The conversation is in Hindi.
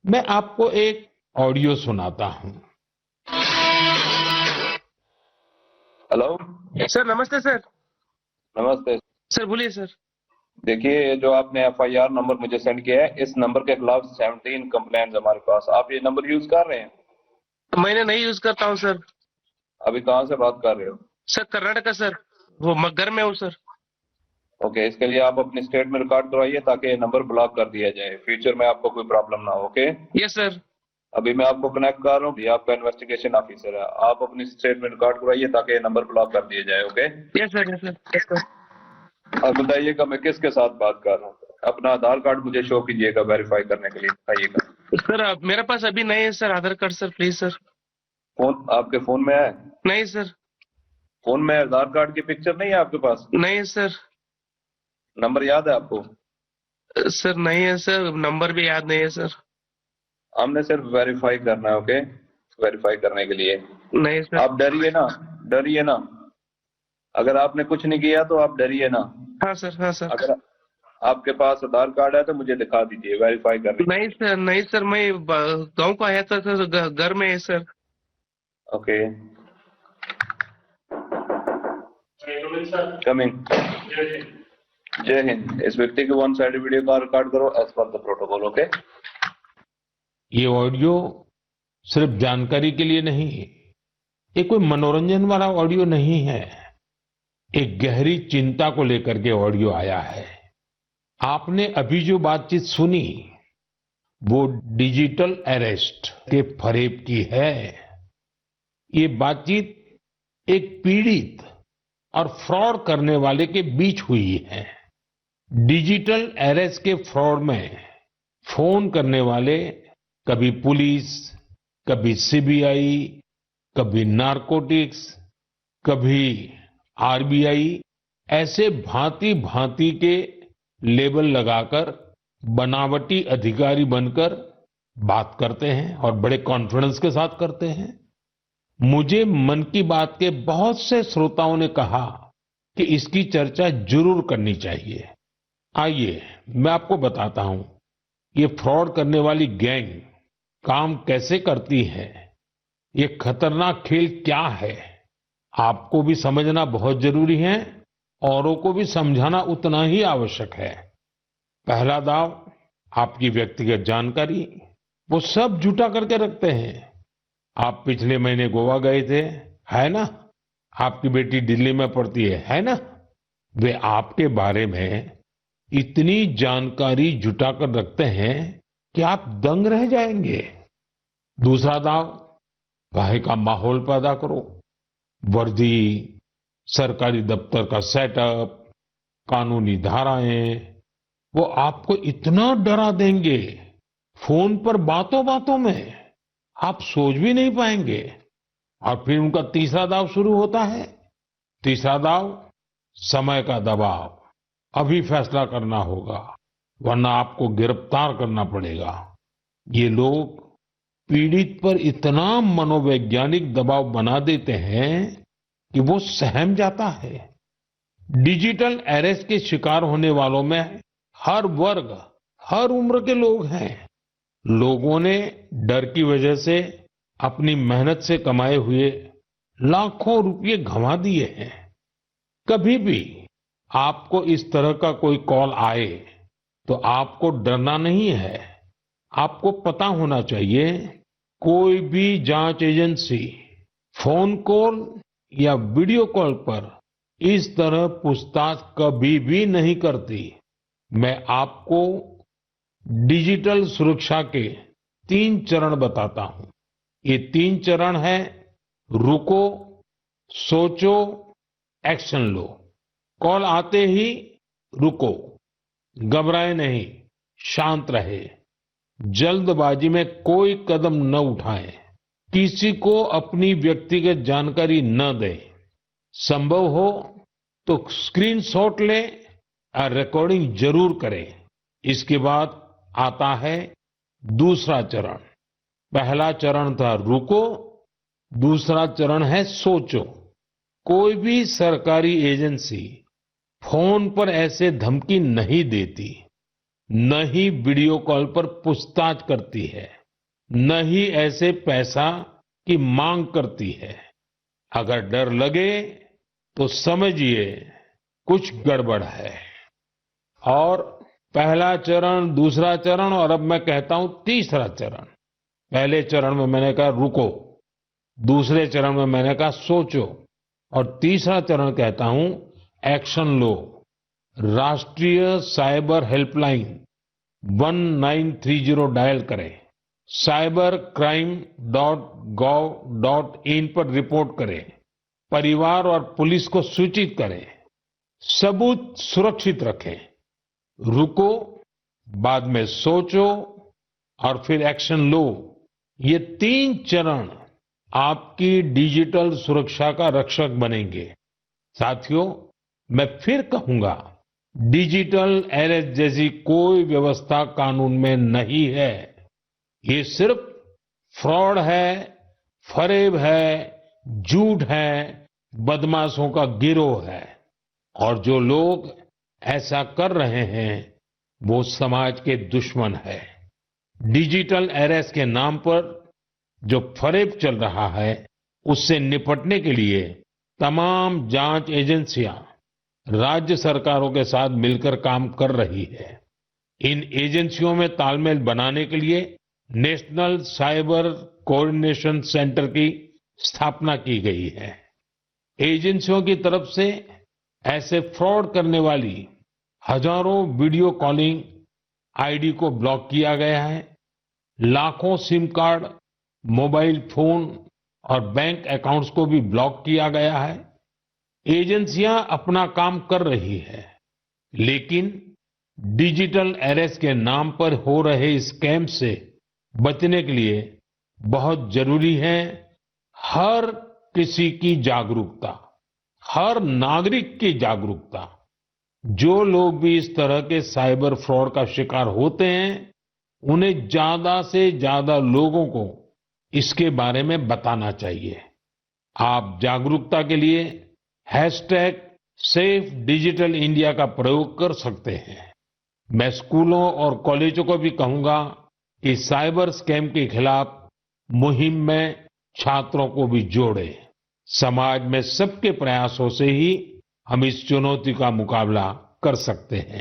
मैं आपको एक ऑडियो सुनाता हूं। हेलो। सर नमस्ते सर। नमस्ते। सर बोलिए सर। देखिए, ये जो आपने एफआईआर नंबर मुझे सेंड किया है, इस नंबर के खिलाफ 17 कंप्लेंट्स हमारे पास। आप ये नंबर यूज कर रहे हैं? मैंने नहीं यूज करता हूँ सर। अभी कहाँ से बात कर रहे हो? Sir Karnataka sir. वो घर में हूँ सर। ओके, इसके लिए आप अपनी स्टेट में रिकॉर्ड करवाइए ताकि ये नंबर ब्लॉक कर दिया जाए, फ्यूचर में आपको कोई प्रॉब्लम ना हो। Okay, yes sir. अभी मैं आपको कनेक्ट कर रहा हूँ, ये आपका इन्वेस्टिगेशन ऑफिसर है। आप अपनी स्टेट में रिकॉर्ड करवाइए ताकि ये नंबर ब्लॉक कर दिया जाए। Okay, yes sir yes sir yes sir. अब बताइएगा मैं किसके साथ बात कर रहा हूँ। अपना आधार कार्ड मुझे शो कीजिएगा वेरीफाई करने के लिए, बताइएगा। सर मेरे पास अभी नहीं है sir Aadhaar card sir, please sir. Phone आपके फोन में है? नहीं सर। फोन में आधार कार्ड की पिक्चर नहीं है आपके पास? नहीं है सर। नंबर याद है आपको? सर नहीं है सर, नंबर भी याद नहीं है सर। हमने सिर्फ वेरीफाई करना है। ओके, वेरीफाई करने के लिए नहीं सर। आप डरिए ना, डरिए ना। अगर आपने कुछ नहीं किया तो आप डरिए ना। हाँ सर हाँ सर। अगर आपके पास आधार कार्ड है तो मुझे दिखा दीजिए वेरीफाई करने के नहीं लिए। सर नहीं सर, मैं गांव को आया था सर, घर में है सर। Okay, coming. जय हिंद। इस व्यक्ति की वन साइड वीडियो का रिकॉर्ड करो as per the protocol. Okay, ये ऑडियो सिर्फ जानकारी के लिए नहीं, ये कोई मनोरंजन वाला ऑडियो नहीं है। एक गहरी चिंता को लेकर के ऑडियो आया है। आपने अभी जो बातचीत सुनी वो डिजिटल अरेस्ट के फरेब की है। ये बातचीत एक पीड़ित और फ्रॉड करने वाले के बीच हुई है। डिजिटल अरेस्ट के फ्रॉड में फोन करने वाले कभी पुलिस, कभी सीबीआई, कभी नारकोटिक्स, कभी आरबीआई, ऐसे भांति भांति के लेबल लगाकर बनावटी अधिकारी बनकर बात करते हैं और बड़े कॉन्फिडेंस के साथ करते हैं। मुझे मन की बात के बहुत से श्रोताओं ने कहा कि इसकी चर्चा जरूर करनी चाहिए। आइए मैं आपको बताता हूं ये फ्रॉड करने वाली गैंग काम कैसे करती है, ये खतरनाक खेल क्या है। आपको भी समझना बहुत जरूरी है, औरों को भी समझाना उतना ही आवश्यक है। पहला दाव, आपकी व्यक्तिगत जानकारी, वो सब जुटा करके रखते हैं। आप पिछले महीने गोवा गए थे, है ना? आपकी बेटी दिल्ली में पढ़ती है ना? वे आपके बारे में इतनी जानकारी जुटाकर रखते हैं कि आप दंग रह जाएंगे। दूसरा दाव, भय का माहौल पैदा करो। वर्दी, सरकारी दफ्तर का सेटअप, कानूनी धाराएं, वो आपको इतना डरा देंगे फोन पर बातों बातों में, आप सोच भी नहीं पाएंगे। और फिर उनका तीसरा दाव शुरू होता है। तीसरा दाव, समय का दबाव। अभी फैसला करना होगा वरना आपको गिरफ्तार करना पड़ेगा। ये लोग पीड़ित पर इतना मनोवैज्ञानिक दबाव बना देते हैं कि वो सहम जाता है। डिजिटल अरेस्ट के शिकार होने वालों में हर वर्ग, हर उम्र के लोग हैं। लोगों ने डर की वजह से अपनी मेहनत से कमाए हुए लाखों रुपए गंवा दिए हैं। कभी भी आपको इस तरह का कोई कॉल आए तो आपको डरना नहीं है। आपको पता होना चाहिए कोई भी जांच एजेंसी फोन कॉल या वीडियो कॉल पर इस तरह पूछताछ कभी भी नहीं करती। मैं आपको डिजिटल सुरक्षा के 3 चरण बताता हूं। ये 3 चरण है: रुको, सोचो, एक्शन लो। कॉल आते ही रुको, घबराए नहीं, शांत रहे, जल्दबाजी में कोई कदम न उठाएं, किसी को अपनी व्यक्तिगत जानकारी न दें। संभव हो तो स्क्रीनशॉट लें और रिकॉर्डिंग जरूर करें। इसके बाद आता है दूसरा चरण। पहला चरण था रुको, दूसरा चरण है सोचो। कोई भी सरकारी एजेंसी फोन पर ऐसे धमकी नहीं देती। न ही वीडियो कॉल पर पूछताछ करती है, न ही ऐसे पैसा की मांग करती है। अगर डर लगे तो समझिए कुछ गड़बड़ है। और पहला चरण, दूसरा चरण और अब मैं कहता हूं तीसरा चरण। पहले चरण में मैंने कहा रुको, दूसरे चरण में मैंने कहा सोचो, और तीसरा चरण कहता हूं एक्शन लो। राष्ट्रीय साइबर हेल्पलाइन 1930 डायल करें, cybercrime.gov.in पर रिपोर्ट करें, परिवार और पुलिस को सूचित करें, सबूत सुरक्षित रखें। रुको, बाद में सोचो और फिर एक्शन लो। ये 3 चरण आपकी डिजिटल सुरक्षा का रक्षक बनेंगे। साथियों, मैं फिर कहूंगा, डिजिटल अरेस्ट जैसी कोई व्यवस्था कानून में नहीं है। ये सिर्फ फ्रॉड है, फरेब है, झूठ है, बदमाशों का गिरोह है। और जो लोग ऐसा कर रहे हैं वो समाज के दुश्मन है। डिजिटल अरेस्ट के नाम पर जो फरेब चल रहा है उससे निपटने के लिए तमाम जांच एजेंसियां राज्य सरकारों के साथ मिलकर काम कर रही है। इन एजेंसियों में तालमेल बनाने के लिए नेशनल साइबर कोऑर्डिनेशन सेंटर की स्थापना की गई है। एजेंसियों की तरफ से ऐसे फ्रॉड करने वाली हजारों वीडियो कॉलिंग आईडी को ब्लॉक किया गया है। लाखों सिम कार्ड, मोबाइल फोन और बैंक अकाउंट्स को भी ब्लॉक किया गया है। एजेंसियां अपना काम कर रही है, लेकिन डिजिटल अरेस्ट के नाम पर हो रहे स्कैम से बचने के लिए बहुत जरूरी है हर किसी की जागरूकता, हर नागरिक की जागरूकता। जो लोग भी इस तरह के साइबर फ्रॉड का शिकार होते हैं, उन्हें ज्यादा से ज्यादा लोगों को इसके बारे में बताना चाहिए। आप जागरूकता के लिए हैशटैग सेफ डिजिटल इंडिया का प्रयोग कर सकते हैं। मैं स्कूलों और कॉलेजों को भी कहूंगा कि साइबर स्कैम के खिलाफ मुहिम में छात्रों को भी जोड़ें। समाज में सबके प्रयासों से ही हम इस चुनौती का मुकाबला कर सकते हैं।